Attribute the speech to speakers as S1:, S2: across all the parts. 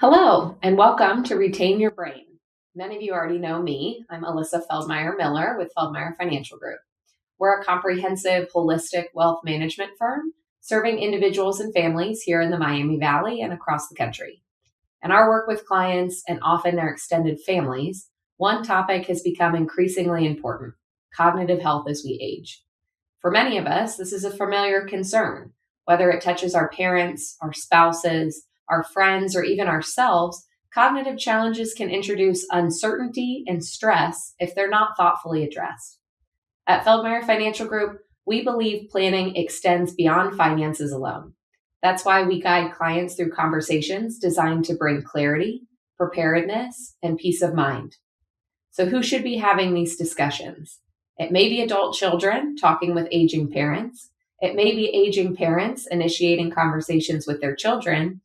S1: Hello, and welcome to Retain Your Brain. Many of you already know me. I'm Alyssa Feldmeyer Miller with Feldmeyer Financial Group. We're a comprehensive, holistic wealth management firm serving individuals and families here in the Miami Valley and across the country. In our work with clients and often their extended families, one topic has become increasingly important: cognitive health as we age. For many of us, this is a familiar concern, whether it touches our parents, our spouses, our friends, or even ourselves. Cognitive challenges can introduce uncertainty and stress if they're not thoughtfully addressed. At Feldmeyer Financial Group, we believe planning extends beyond finances alone. That's why we guide clients through conversations designed to bring clarity, preparedness, and peace of mind. So, who should be having these discussions? It may be adult children talking with aging parents. It may be aging parents initiating conversations with their children,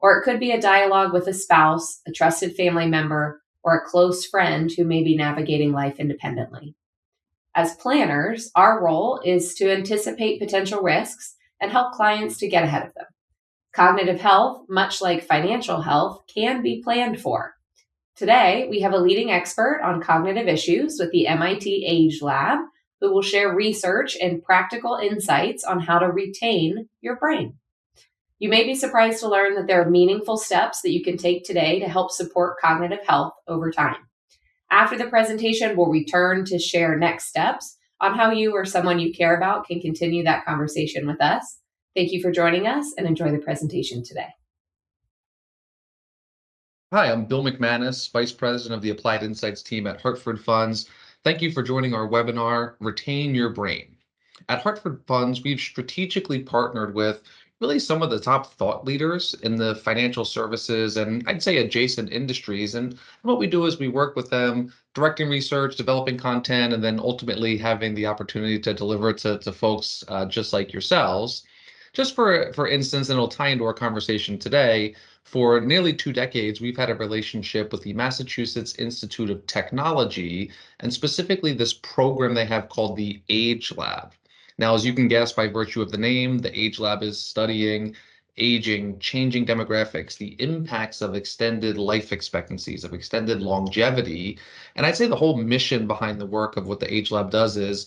S1: or it could be a dialogue with a spouse, a trusted family member, or a close friend who may be navigating life independently. As planners, our role is to anticipate potential risks and help clients to get ahead of them. Cognitive health, much like financial health, can be planned for. Today, we have a leading expert on cognitive issues with the MIT Age Lab who will share research and practical insights on how to retain your brain. You may be surprised to learn that there are meaningful steps that you can take today to help support cognitive health over time. After the presentation, we'll return to share next steps on how you or someone you care about can continue that conversation with us. Thank you for joining us and enjoy the presentation today.
S2: Hi, I'm Bill McManus, Vice President of the Applied Insights team at Hartford Funds. Thank you for joining our webinar, Retain Your Brain. At Hartford Funds, we've strategically partnered with really some of the top thought leaders in the financial services and I'd say adjacent industries. And what we do is we work with them directing research, developing content, and then ultimately having the opportunity to deliver to folks just like yourselves. Just for instance, and it'll tie into our conversation today, for nearly 2 decades, we've had a relationship with the Massachusetts Institute of Technology, and specifically this program they have called the Age Lab. Now, as you can guess by virtue of the name, the Age Lab is studying aging, changing demographics, the impacts of extended life expectancies, of extended longevity. And I'd say the whole mission behind the work of what the Age Lab does is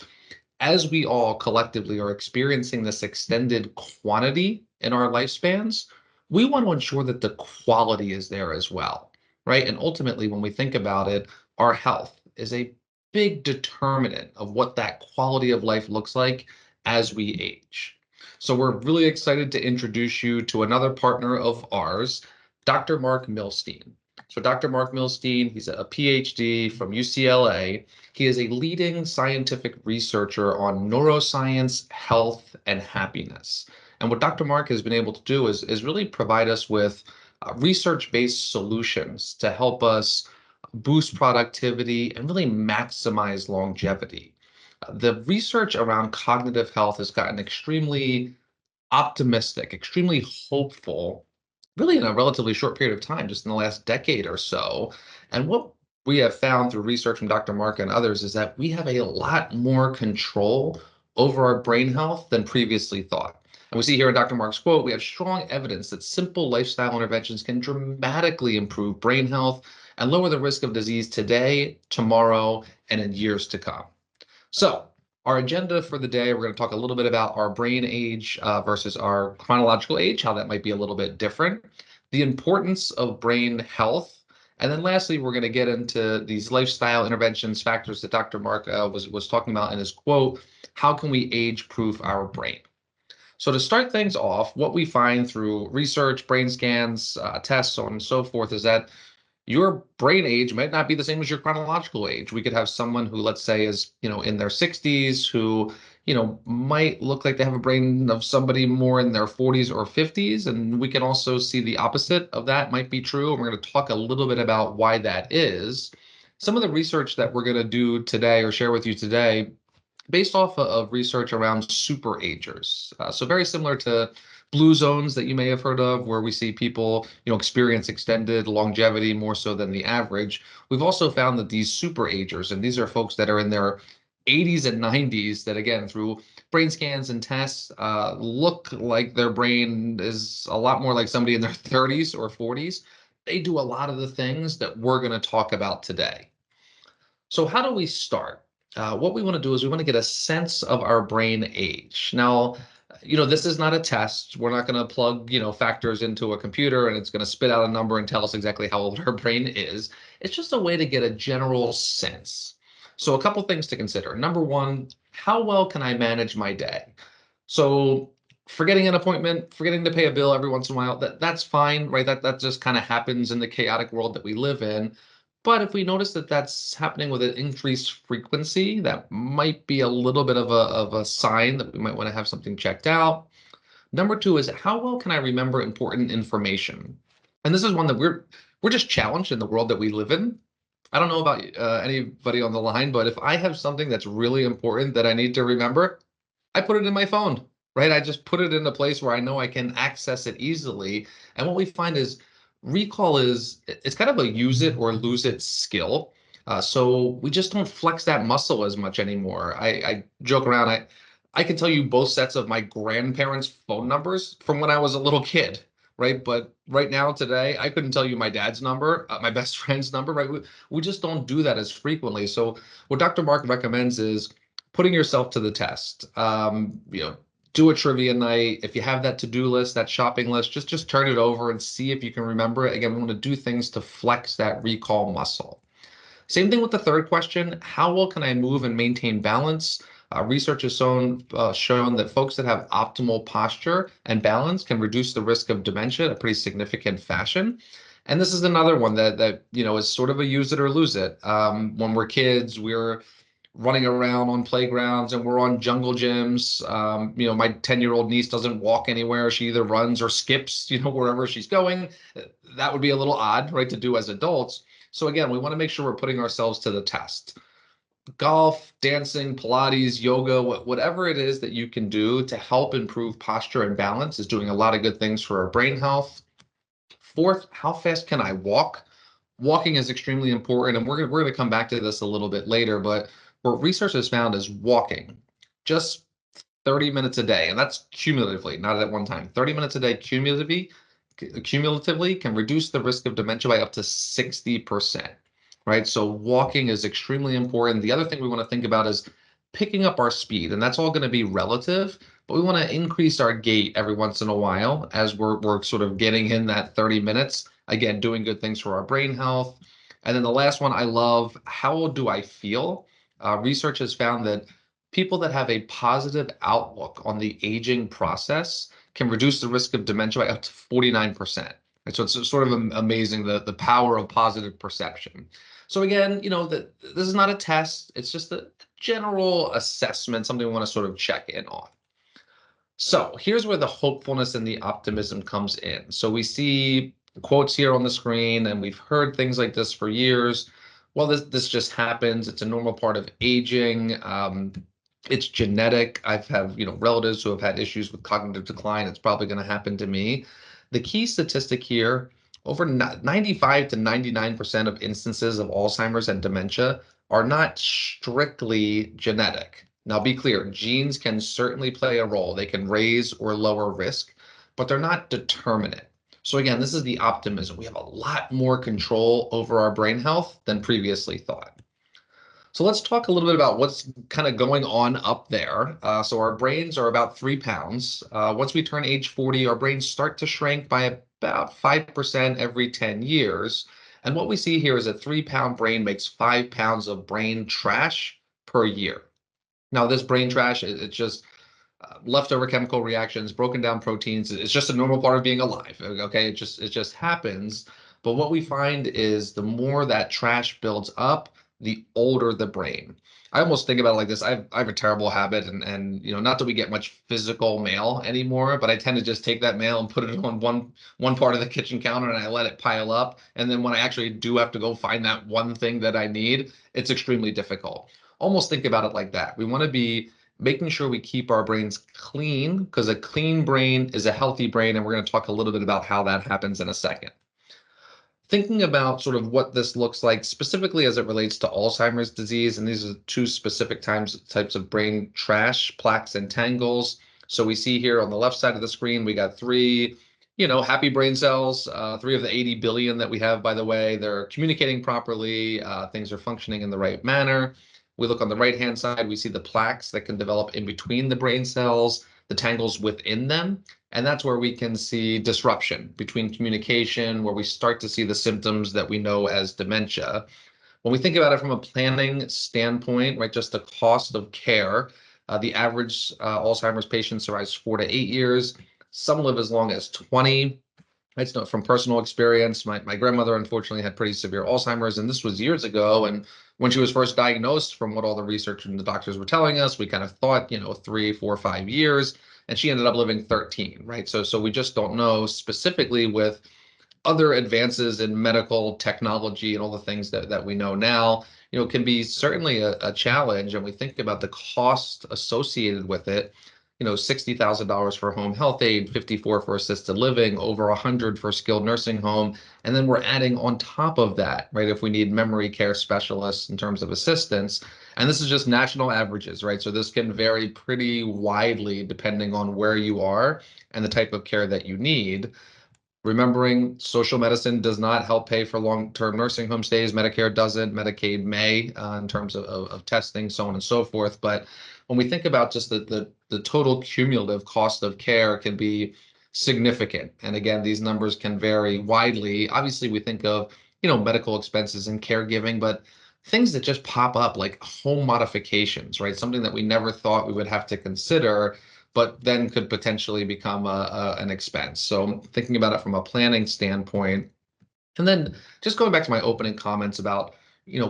S2: as we all collectively are experiencing this extended quantity in our lifespans, we want to ensure that the quality is there as well, right? And ultimately, when we think about it, our health is a big determinant of what that quality of life looks like as we age. So we're really excited to introduce you to another partner of ours, Dr. Mark Milstein. So Dr. Mark Milstein, he's a PhD from UCLA. He is a leading scientific researcher on neuroscience, health, and happiness. And what Dr. Mark has been able to do is really provide us with research-based solutions to help us boost productivity and really maximize longevity. The research around cognitive health has gotten extremely optimistic, extremely hopeful, really in a relatively short period of time, just in the last decade or so. And what we have found through research from Dr. Mark and others is that we have a lot more control over our brain health than previously thought. And we see here in Dr. Mark's quote, we have strong evidence that simple lifestyle interventions can dramatically improve brain health and lower the risk of disease today, tomorrow, and in years to come. So, our agenda for the day, we're going to talk a little bit about our brain age versus our chronological age, how that might be a little bit different, the importance of brain health, and then lastly, we're going to get into these lifestyle interventions factors that Dr. Mark was talking about in his quote. How can we age-proof our brain? So to start things off, what we find through research, brain scans, tests, so on and so forth, is that your brain age might not be the same as your chronological age. We could have someone who, let's say, is, in their 60s who, might look like they have a brain of somebody more in their 40s or 50s. And we can also see the opposite of that might be true. And we're going to talk a little bit about why that is. Some of the research that we're going to do today or share with you today based off of research around superagers. So very similar to blue zones that you may have heard of, where we see people, experience extended longevity more so than the average. We've also found that these superagers, and these are folks that are in their 80s and 90s, that again, through brain scans and tests, look like their brain is a lot more like somebody in their 30s or 40s. they do a lot of the things that we're going to talk about today. So how do we start? What we want to do is we want to get a sense of our brain age. Now, this is not a test. We're not going to plug, factors into a computer and it's going to spit out a number and tell us exactly how old our brain is. It's just a way to get a general sense. So a couple things to consider. Number one, how well can I manage my day? So forgetting an appointment, forgetting to pay a bill every once in a while, that's fine, right? That just kind of happens in the chaotic world that we live in. But if we notice that that's happening with an increased frequency, that might be a little bit of a sign that we might want to have something checked out. Number two is how well can I remember important information? And this is one that we're just challenged in the world that we live in. I don't know about anybody on the line, but if I have something that's really important that I need to remember, I put it in my phone, right? I just put it in a place where I know I can access it easily. And what we find is recall it's kind of a use it or lose it skill. So we just don't flex that muscle as much anymore. I joke around. I can tell you both sets of my grandparents' phone numbers from when I was a little kid, right? But right now, today, I couldn't tell you my dad's number, my best friend's number, right? We just don't do that as frequently. So what Dr. Mark recommends is putting yourself to the test. Do a trivia night. If you have that to-do list, that shopping list, just turn it over and see if you can remember it. Again, we want to do things to flex that recall muscle. Same thing with the third question. How well can I move and maintain balance? Research has shown that folks that have optimal posture and balance can reduce the risk of dementia in a pretty significant fashion. And this is another one that is sort of a use it or lose it. When we're kids, we're running around on playgrounds and we're on jungle gyms. My 10-year-old niece doesn't walk anywhere. She either runs or skips, wherever she's going. That would be a little odd, right, to do as adults. So again, we want to make sure we're putting ourselves to the test. Golf, dancing, Pilates, yoga, whatever it is that you can do to help improve posture and balance is doing a lot of good things for our brain health. Fourth, how fast can I walk? Walking is extremely important, and we're going to come back to this a little bit later, but what research has found is walking just 30 minutes a day, and that's cumulatively, not at one time. 30 minutes a day cumulatively can reduce the risk of dementia by up to 60%, right? So walking is extremely important. The other thing we want to think about is picking up our speed, and that's all going to be relative, but we want to increase our gait every once in a while as we're sort of getting in that 30 minutes. Again, doing good things for our brain health. And then the last one I love, how do I feel? Research has found that people that have a positive outlook on the aging process can reduce the risk of dementia by up to 49%. And so it's sort of amazing the power of positive perception. So again, this is not a test. It's just a general assessment, something we want to sort of check in on. So here's where the hopefulness and the optimism comes in. So we see quotes here on the screen, and we've heard things like this for years. Well, this just happens. It's a normal part of aging. It's genetic. I've have relatives who have had issues with cognitive decline. It's probably going to happen to me. The key statistic here: over 95 to 99% of instances of Alzheimer's and dementia are not strictly genetic. Now, be clear, genes can certainly play a role. They can raise or lower risk, but they're not determinate. So again, this is the optimism. We have a lot more control over our brain health than previously thought. So let's talk a little bit about what's kind of going on up there. So our brains are about 3 pounds. Once we turn age 40, our brains start to shrink by about 5% every 10 years. And what we see here is a 3-pound brain makes 5 pounds of brain trash per year. Now, this brain trash, it's just leftover chemical reactions, broken down proteins. It's just a normal part of being alive. Okay, it just happens. But what we find is the more that trash builds up, the older the brain. I almost think about it like this. I have a terrible habit, and not that we get much physical mail anymore, but I tend to just take that mail and put it on one part of the kitchen counter, and I let it pile up. And then when I actually do have to go find that one thing that I need, it's extremely difficult. Almost think about it like that. We want to be making sure we keep our brains clean, because a clean brain is a healthy brain, and we're going to talk a little bit about how that happens in a second. Thinking about sort of what this looks like specifically as it relates to Alzheimer's disease, and these are two specific types of brain trash, plaques and tangles. So we see here on the left side of the screen, we got three Happy brain cells, 3 of the 80 billion that we have, by the way, they're communicating properly. Things are functioning in the right manner. We look on the right-hand side, we see the plaques that can develop in between the brain cells, the tangles within them. And that's where we can see disruption between communication, where we start to see the symptoms that we know as dementia. When we think about it from a planning standpoint, right, just the cost of care, the average Alzheimer's patient survives 4 to 8 years. Some live as long as 20. It's not from personal experience. My grandmother unfortunately had pretty severe Alzheimer's, and this was years ago. And when she was first diagnosed, from what all the research and the doctors were telling us, we kind of thought, 3, 4, 5 years, and she ended up living 13, right? So we just don't know specifically with other advances in medical technology and all the things that we know now, can be certainly a challenge. And we think about the cost associated with it, $60,000 for home health aid, 54 for assisted living, over 100 for skilled nursing home. And then we're adding on top of that, right, if we need memory care specialists in terms of assistance. And this is just national averages, right? So this can vary pretty widely depending on where you are and the type of care that you need. Remembering social medicine does not help pay for long-term nursing home stays. Medicare doesn't, Medicaid may, in terms of testing, so on and so forth. But when we think about just the total cumulative cost of care can be significant. And again, these numbers can vary widely. Obviously, we think of, medical expenses and caregiving, but things that just pop up like home modifications, right? Something that we never thought we would have to consider, but then could potentially become an expense. So thinking about it from a planning standpoint, and then just going back to my opening comments about,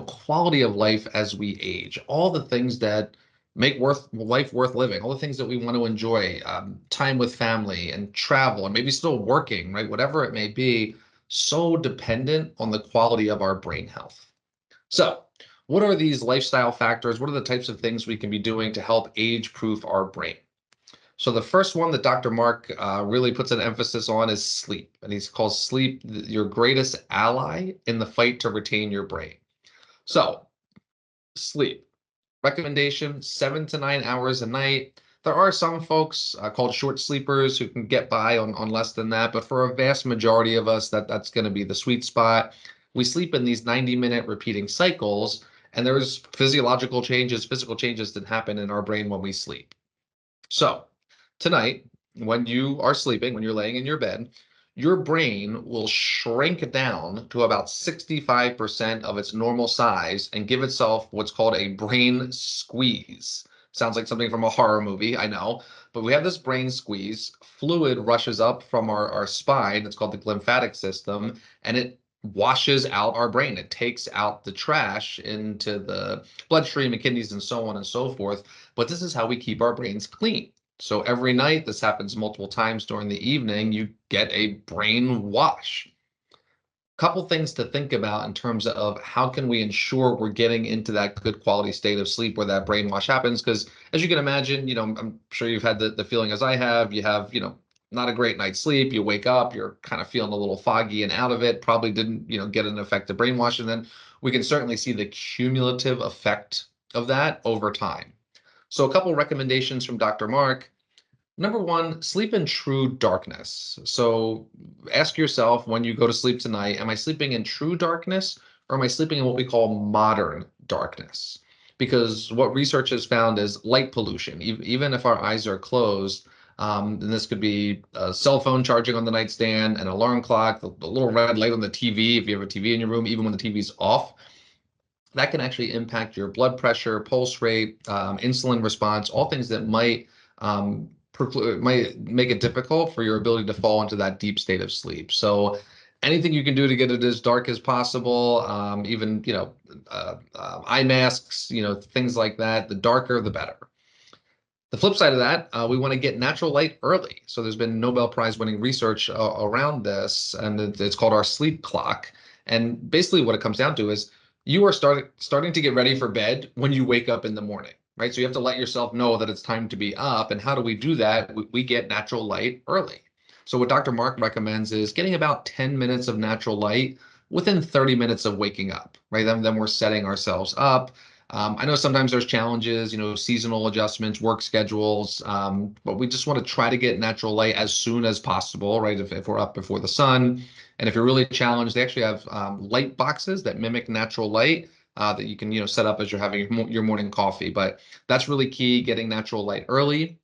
S2: quality of life as we age, all the things that make life worth living, all the things that we want to enjoy, time with family and travel and maybe still working, right? Whatever it may be, so dependent on the quality of our brain health. So what are these lifestyle factors? What are the types of things we can be doing to help age-proof our brain? So the first one that Dr. Mark really puts an emphasis on is sleep, and he's called sleep your greatest ally in the fight to retain your brain. So sleep recommendation: 7 to 9 hours a night. There are some folks called short sleepers who can get by on less than that, but for a vast majority of us, that's going to be the sweet spot. We sleep in these 90-minute repeating cycles, and there's physical changes that happen in our brain when we sleep. So tonight, when you are sleeping, when you're laying in your bed, your brain will shrink down to about 65% of its normal size and give itself what's called a brain squeeze. Sounds like something from a horror movie, I know, but we have this brain squeeze. Fluid rushes up from our spine, it's called the glymphatic system, and it washes out our brain. It takes out the trash into the bloodstream and kidneys and so on and so forth. But this is how we keep our brains clean. So every night, this happens multiple times during the evening, you get a brain wash. Couple things to think about in terms of how can we ensure we're getting into that good quality state of sleep where that brain wash happens. Because as you can imagine, I'm sure you've had the feeling as I have. You have, not a great night's sleep. You wake up, you're kind of feeling a little foggy and out of it. Probably didn't, get an effective brainwash. And then we can certainly see the cumulative effect of that over time. So a couple recommendations from Dr. Mark. Number one, sleep in true darkness. So ask yourself when you go to sleep tonight, am I sleeping in true darkness or am I sleeping in what we call modern darkness? Because what research has found is light pollution, even if our eyes are closed, and this could be a cell phone charging on the nightstand, an alarm clock, the little red light on the TV, if you have a TV in your room, even when the TV's off, that can actually impact your blood pressure, pulse rate, insulin response, all things that might make it difficult for your ability to fall into that deep state of sleep. So anything you can do to get it as dark as possible, even, eye masks, things like that, the darker, the better. The flip side of that, we want to get natural light early. So there's been Nobel Prize winning research around this, and it's called our sleep clock. And basically what it comes down to is you are starting to get ready for bed when you wake up in the morning, right? So you have to let yourself know that it's time to be up. And how do we do that? We get natural light early. So what Dr. Mark recommends is getting about 10 minutes of natural light within 30 minutes of waking up, right? Then we're setting ourselves up. I know sometimes there's challenges, seasonal adjustments, work schedules, but we just want to try to get natural light as soon as possible, right? If we're up before the sun. And if you're really challenged, they actually have light boxes that mimic natural light that you can, set up as you're having your morning coffee. But that's really key, getting natural light early.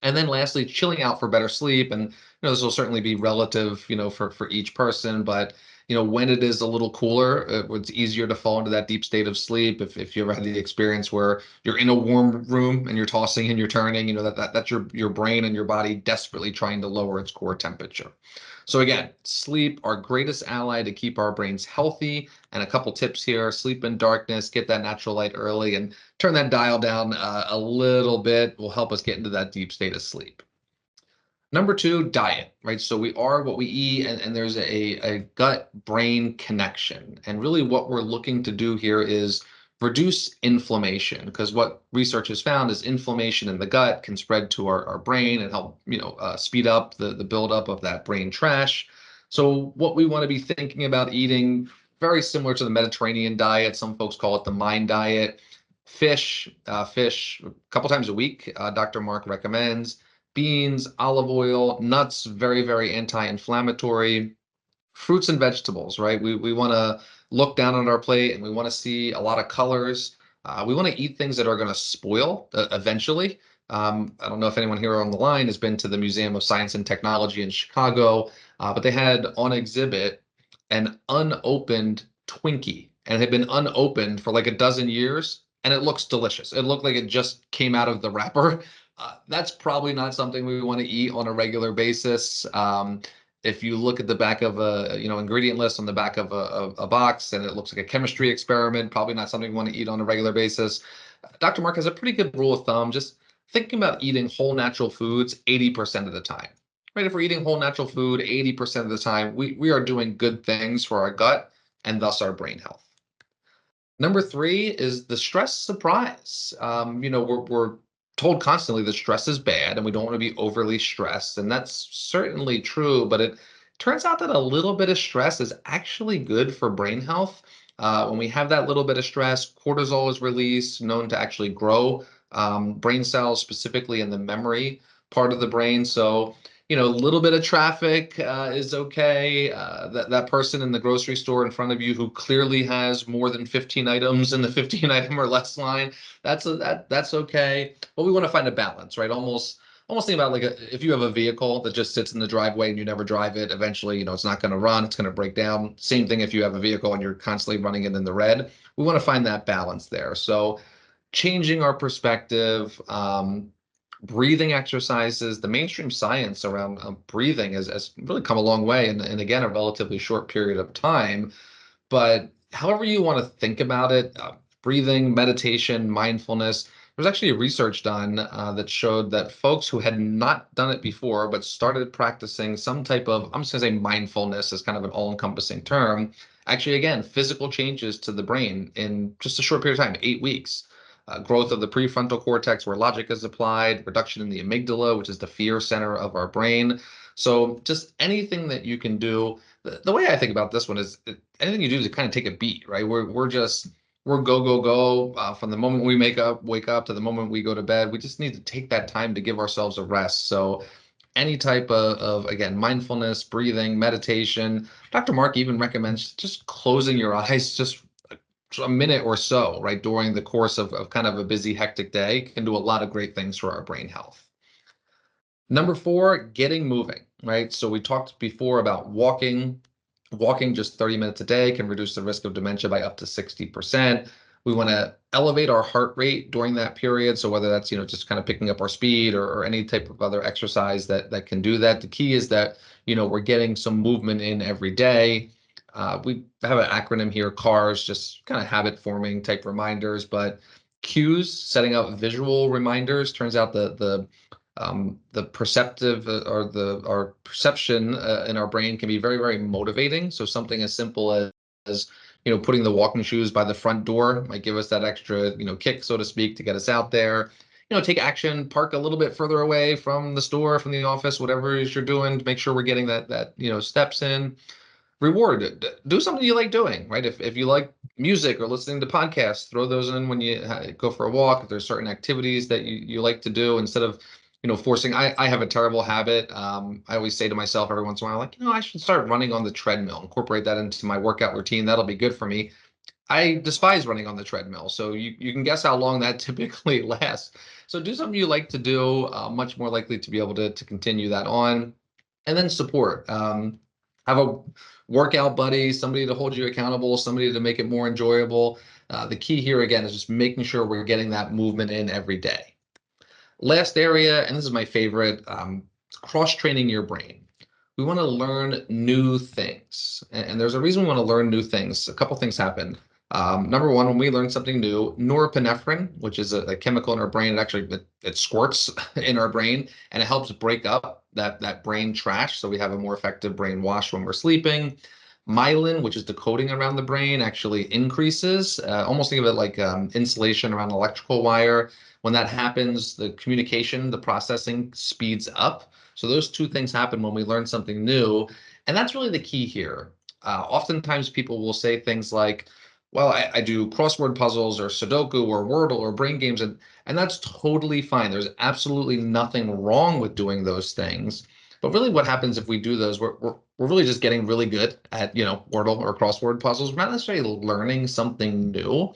S2: And then lastly, chilling out for better sleep. And this will certainly be relative, for each person. But when it is a little cooler, it's easier to fall into that deep state of sleep. If you ever had the experience where you're in a warm room and you're tossing and you're turning, that's your brain and your body desperately trying to lower its core temperature. So again, sleep, our greatest ally to keep our brains healthy. And a couple tips here: sleep in darkness, get that natural light early, and turn that dial down a little bit will help us get into that deep state of sleep. Number two, diet, right? So we are what we eat, and there's a gut-brain connection. And really what we're looking to do here is reduce inflammation, because what research has found is inflammation in the gut can spread to our brain and help, speed up the buildup of that brain trash. So what we want to be thinking about eating, very similar to the Mediterranean diet. Some folks call it the mind diet. Fish a couple times a week, Dr. Mark recommends. Beans, olive oil, nuts, very, very anti-inflammatory. Fruits and vegetables, right? We want to look down at our plate and we want to see a lot of colors. We want to eat things that are going to spoil eventually. I don't know if anyone here on the line has been to the Museum of Science and Technology in Chicago, but they had on exhibit an unopened Twinkie, and it had been unopened for like a dozen years, and it looks delicious. It looked like it just came out of the wrapper. That's probably not something we want to eat on a regular basis. If you look at the back of a ingredient list on the back of a box and it looks like a chemistry experiment, probably not something we want to eat on a regular basis. Dr. Mark has a pretty good rule of thumb, just thinking about eating whole natural foods 80% of the time. Right? If we're eating whole natural food 80% of the time, we are doing good things for our gut and thus our brain health. Number three is the stress surprise. We're told constantly that stress is bad and we don't want to be overly stressed. And that's certainly true, but it turns out that a little bit of stress is actually good for brain health. When we have that little bit of stress, cortisol is released, known to actually grow brain cells, specifically in the memory part of the brain. So a little bit of traffic is okay. That person in the grocery store in front of you who clearly has more than 15 items in the 15 item or less line, that's okay. But we want to find a balance, right? Almost think about like if you have a vehicle that just sits in the driveway and you never drive it, eventually, it's not going to run, it's going to break down. Same thing if you have a vehicle and you're constantly running it in the red. We want to find that balance there. So changing our perspective, breathing exercises, the mainstream science around breathing has really come a long way, and again, a relatively short period of time. But however you want to think about it, breathing, meditation, mindfulness, there's actually research done that showed that folks who had not done it before but started practicing some type of, I'm just going to say mindfulness as kind of an all-encompassing term, actually, again, physical changes to the brain in just a short period of time, 8 weeks. Growth of the prefrontal cortex where logic is applied, reduction in the amygdala, which is the fear center of our brain. So just anything that you can do. The way I think about this one is anything you do to kind of take a beat, right? We're go from the moment we wake up to the moment we go to bed. We just need to take that time to give ourselves a rest. So any type of again, mindfulness, breathing, meditation. Dr. Mark even recommends just closing your eyes just a minute or so, right, during the course of kind of a busy, hectic day can do a lot of great things for our brain health. Number four, getting moving, right? So we talked before about walking. Walking just 30 minutes a day can reduce the risk of dementia by up to 60%. We want to elevate our heart rate during that period. So whether that's, just kind of picking up our speed or any type of other exercise that can do that. The key is that, we're getting some movement in every day. We have an acronym here, CARS, just kind of habit forming type reminders, but cues, setting up visual reminders. Turns out the perceptive or our perception in our brain can be very, very motivating. So something as simple as putting the walking shoes by the front door might give us that extra kick, so to speak, to get us out there. Take action, park a little bit further away from the store, from the office, whatever it is you're doing, to make sure we're getting that steps in. Reward, do something you like doing, right? If you like music or listening to podcasts, throw those in when you go for a walk. If there's certain activities that you like to do instead of, forcing. I have a terrible habit. I always say to myself every once in a while, like, I should start running on the treadmill, incorporate that into my workout routine. That'll be good for me. I despise running on the treadmill, so you can guess how long that typically lasts. So do something you like to do, much more likely to be able to continue that on. And then support. Have a workout buddy, somebody to hold you accountable, somebody to make it more enjoyable. The key here again is just making sure we're getting that movement in every day. Last area, and this is my favorite, cross-training your brain. We want to learn new things. And there's a reason we want to learn new things. A couple things happen. Number one, when we learn something new, norepinephrine, which is a chemical in our brain, it squirts in our brain and it helps break up that brain trash. So we have a more effective brain wash when we're sleeping. Myelin, which is the coating around the brain, actually increases. Almost think of it like insulation around an electrical wire. When that happens, the communication, the processing speeds up. So those two things happen when we learn something new. And that's really the key here. Oftentimes people will say things like, well, I do crossword puzzles or Sudoku or Wordle or brain games, and that's totally fine. There's absolutely nothing wrong with doing those things. But really what happens if we do those, we're really just getting really good at, Wordle or crossword puzzles. We're not necessarily learning something new.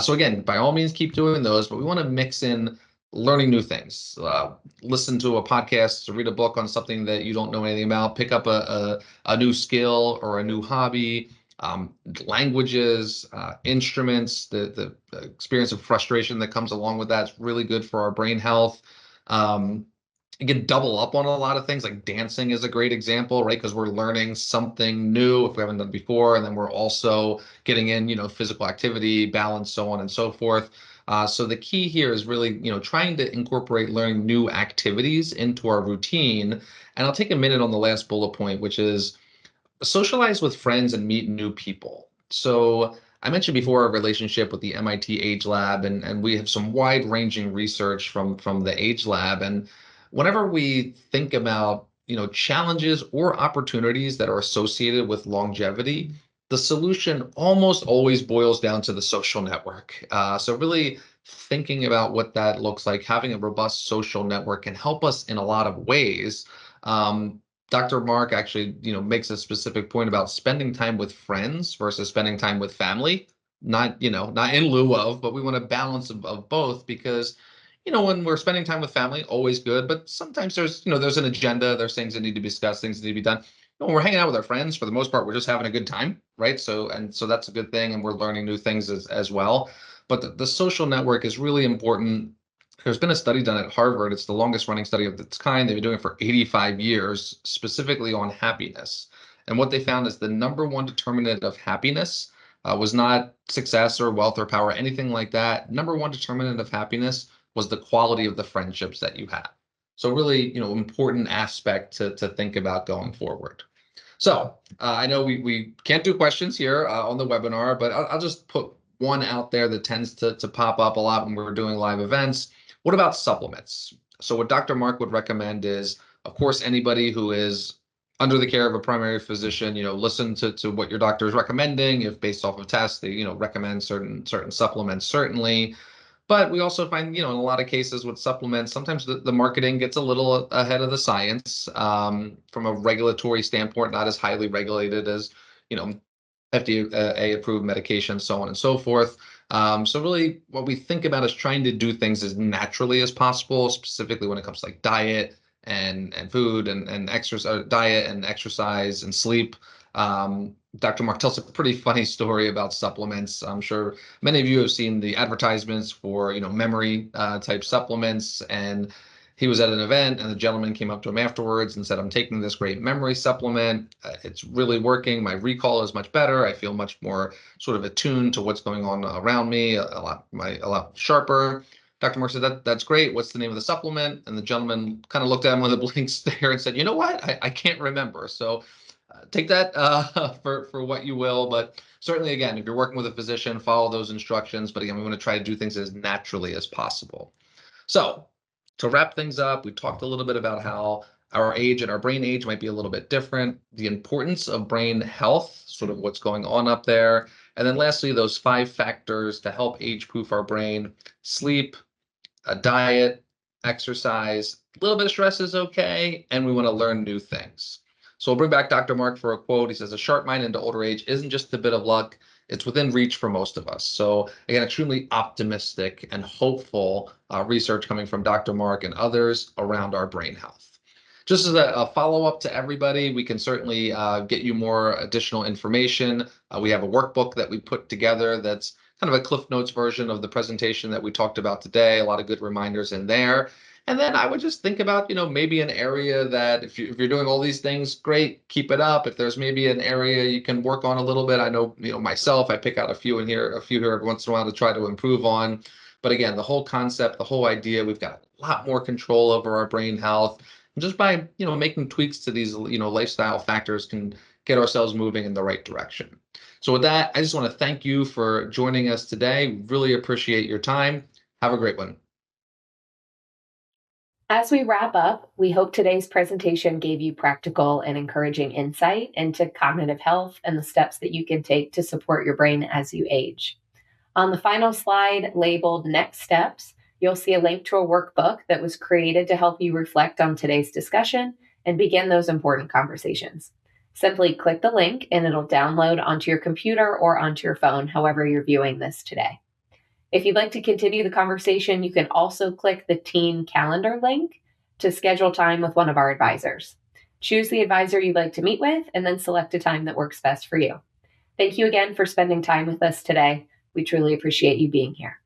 S2: So again, by all means, keep doing those, but we want to mix in learning new things. Listen to a podcast, read a book on something that you don't know anything about, pick up a new skill or a new hobby, languages, instruments, the experience of frustration that comes along with that is really good for our brain health. Um, you can double up on a lot of things, like dancing is a great example, right? Because we're learning something new if we haven't done it before, and then we're also getting in, physical activity, balance, so on and so forth. So the key here is really, trying to incorporate learning new activities into our routine. And I'll take a minute on the last bullet point, which is socialize with friends and meet new people. So I mentioned before our relationship with the MIT Age Lab, and we have some wide-ranging research from the Age Lab. And whenever we think about challenges or opportunities that are associated with longevity, the solution almost always boils down to the social network. So really thinking about what that looks like, having a robust social network can help us in a lot of ways. Dr. Mark actually, makes a specific point about spending time with friends versus spending time with family. Not, not in lieu of, but we want a balance of both because, when we're spending time with family, always good, but sometimes there's an agenda, there's things that need to be discussed, things that need to be done. When we're hanging out with our friends, for the most part, we're just having a good time, right? So that's a good thing, and we're learning new things as well. But the social network is really important. There's been a study done at Harvard. It's the longest running study of its kind. They've been doing it for 85 years, specifically on happiness. And what they found is the number one determinant of happiness was not success or wealth or power, anything like that. Number one determinant of happiness was the quality of the friendships that you have. So really, important aspect to think about going forward. So I know we can't do questions here on the webinar, but I'll just put one out there that tends to pop up a lot when we're doing live events. What about supplements? So what Dr. Mark would recommend is, of course, anybody who is under the care of a primary physician, listen to what your doctor is recommending. If based off of tests, they, recommend certain supplements, certainly. But we also find, in a lot of cases with supplements, sometimes the marketing gets a little ahead of the science from a regulatory standpoint, not as highly regulated as, you know, FDA approved medication, so on and so forth. So really what we think about is trying to do things as naturally as possible, specifically when it comes to like diet and food and exercise, diet and exercise and sleep. Dr. Mark tells a pretty funny story about supplements. I'm sure many of you have seen the advertisements for, memory type supplements. And he was at an event and the gentleman came up to him afterwards and said, I'm taking this great memory supplement. It's really working. My recall is much better. I feel much more sort of attuned to what's going on around me, a lot sharper. Dr. Mark said, that's great. What's the name of the supplement? And the gentleman kind of looked at him with a blank stare and said, you know what? I can't remember. So take that for what you will. But certainly, again, if you're working with a physician, follow those instructions. But again, we want to try to do things as naturally as possible. So to wrap things up, we talked a little bit about how Our age and our brain age might be a little bit different. The importance of brain health, sort of what's going on up there. And then lastly, those 5 factors to help age-proof our brain: sleep, a diet, exercise, a little bit of stress is okay, and we want to learn new things. So we'll bring back Dr. Mark for a quote. He says, "A sharp mind into older age isn't just a bit of luck, it's within reach for most of us." So again, extremely optimistic and hopeful research coming from Dr. Mark and others around our brain health. Just as a follow-up to everybody, we can certainly get you more additional information. We have a workbook that we put together that's kind of a Cliff Notes version of the presentation that we talked about today. A lot of good reminders in there. And then I would just think about, maybe an area that if you're doing all these things, great, keep it up. If there's maybe an area you can work on a little bit, I know, myself, I pick out a few here every once in a while to try to improve on. But again, the whole concept, the whole idea, we've got a lot more control over our brain health. And just by, making tweaks to these, lifestyle factors can get ourselves moving in the right direction. So with that, I just want to thank you for joining us today. Really appreciate your time. Have a great one.
S1: As we wrap up, we hope today's presentation gave you practical and encouraging insight into cognitive health and the steps that you can take to support your brain as you age. On the final slide labeled Next Steps, you'll see a link to a workbook that was created to help you reflect on today's discussion and begin those important conversations. Simply click the link and it'll download onto your computer or onto your phone, however you're viewing this today. If you'd like to continue the conversation, you can also click the team calendar link to schedule time with one of our advisors. Choose the advisor you'd like to meet with and then select a time that works best for you. Thank you again for spending time with us today. We truly appreciate you being here.